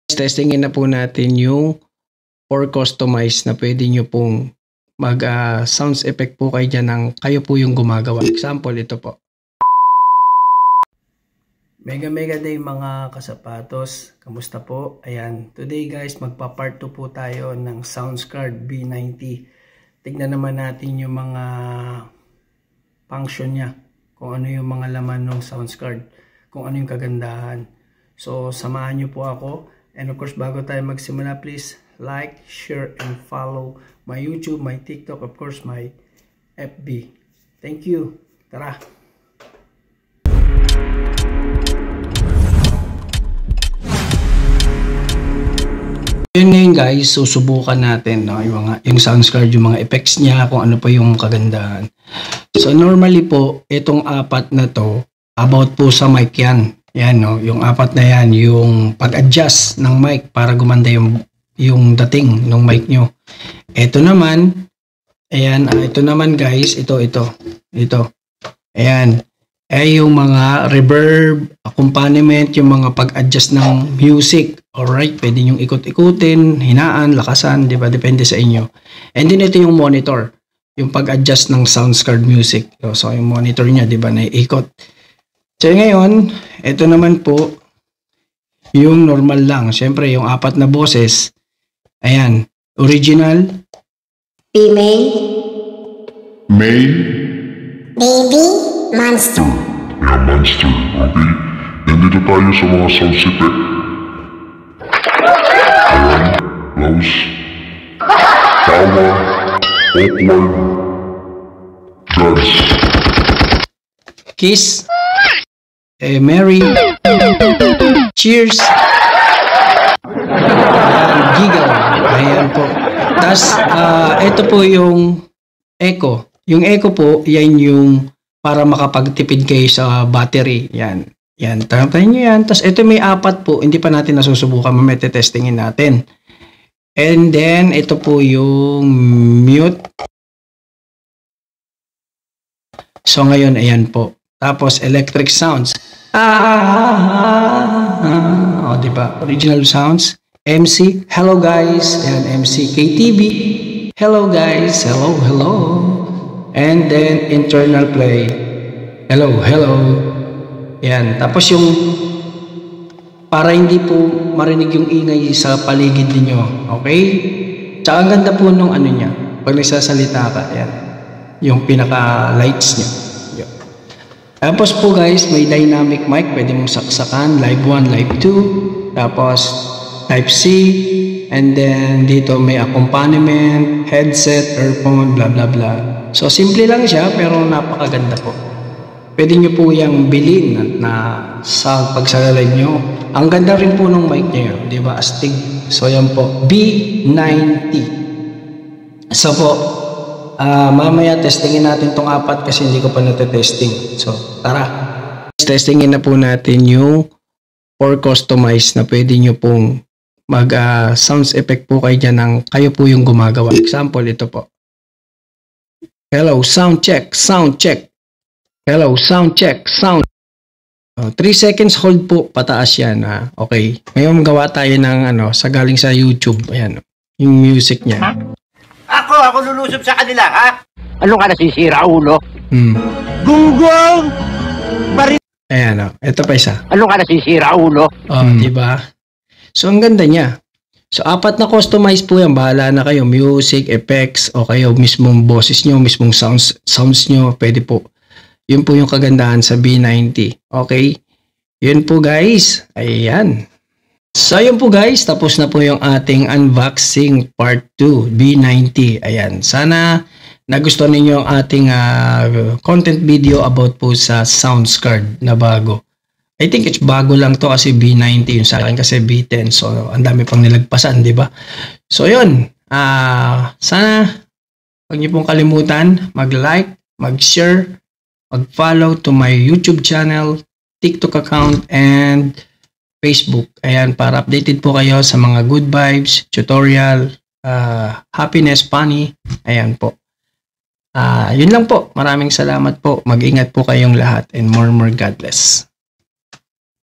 Testingin na po natin yung for customize na pwede nyo pong mag sounds effect po kayo dyan ng kayo po yung gumagawa. Example, ito po. Mega day mga kasapatos. Kamusta po? Ayan. Today guys, magpa-part 2 po tayo ng sounds card B90. Tignan naman natin yung mga function niya. Kung ano yung mga laman ng sounds card. Kung ano yung kagandahan. So, samahan nyo po ako. And of course, bago tayo magsimula, please like, share, and follow my YouTube, my TikTok, of course, my FB. Thank you. Tara! Yun ngayon guys, susubukan natin no, yung sounds card, yung mga effects niya, kung ano pa yung kagandahan. So normally po, itong apat na to, about po sa mic yan. Yan no, yung apat na yan, yung pag-adjust ng mic para gumanda yung dating ng mic nyo. Ito naman, ayan, ito naman guys, ito. Ayan, ay yung mga reverb, accompaniment, yung mga pag-adjust ng music. Alright, pwede nyo ikot-ikutin, hinaan, lakasan, di ba? Depende sa inyo. And then ito yung monitor, yung pag-adjust ng sounds card music. So yung monitor niya, di ba, naiikot. So ngayon, ito naman po, yung normal lang. Siyempre, yung apat na boses, ayan, original, female, Male, baby, monster. yeah, monster, okay? Nandito tayo sa mga sound effect. Ayan, close, tawa, awkward, dance, kiss, Mary, cheers, giggle, ayan po. Tapos, ito po yung echo. Yung echo po, yan yung para makapagtipid kayo sa battery. Yan. Yan. Tayo nyo yan. Tapos, ito may apat po. Hindi pa natin nasusubukan. Mamaya testingin natin. And then, ito po yung mute. So, ngayon, ayan po. Tapos, electric sounds. O, diba? Original sounds. MC. Hello, guys. Ayan, MC. KTV. Hello, guys. Hello. And then, internal play. Hello. Yan. Tapos yung, para hindi po marinig yung ingay sa paligid ninyo. Okay? Tsaka ang ganda po nung ano niya. Pag nagsasalita ka, yan. Yung pinaka-lights niya. Yan. Tapos po guys, may dynamic mic. Pwede mong saksakan. Live 1, live 2. Tapos, type C. And then, dito may accompaniment, headset, earphone, blah blah blah. So, simple lang siya, pero napakaganda po. Pwede nyo po yung bilhin na sa pagsalalay nyo. Ang ganda rin po ng mic nyo, di ba? Astig. So, yan po. B90. So po, mamaya testingin natin tong apat kasi hindi ko pa natetesting. So, tara. Testingin na po natin yung for customize na pwede nyo pong mag sounds effect po kayo dyan ng kayo po yung gumagawa. Example, ito po. Hello, sound check. Hello, sound check. 3 seconds hold po, pataas yan. Okay. Ngayon gawa tayo ng sa galing sa YouTube. Ayan, yung music niya. Ako lulusob sa kanila, ha? Ano ka nasisira, ulo? Gunggong! Ayan, ito pa isa. Ano ka nasisira, ulo? Diba? So, ang ganda niya. So, apat na customize po yan. Bahala na kayo. Music, effects, o kayo mismong boses nyo, mismong sounds nyo. Pwede po. Yun po yung kagandahan sa B90. Okay? Yun po guys. Ayan. So, yun po guys. Tapos na po yung ating unboxing part 2. B90. Ayan. Sana nagustuhan ninyo ang ating content video about po sa sounds card na bago. I think it's bago lang to kasi B90 yung sa akin kasi B10. So, ang dami pang nilagpasan, di ba? So, yun. Sana huwag niyo pong kalimutan mag-like, mag-share, mag-follow to my YouTube channel, TikTok account, and Facebook. Ayan, para updated po kayo sa mga good vibes, tutorial, happiness, funny. Ayan po. Yun lang po. Maraming salamat po. Mag-ingat po kayong lahat and more God bless.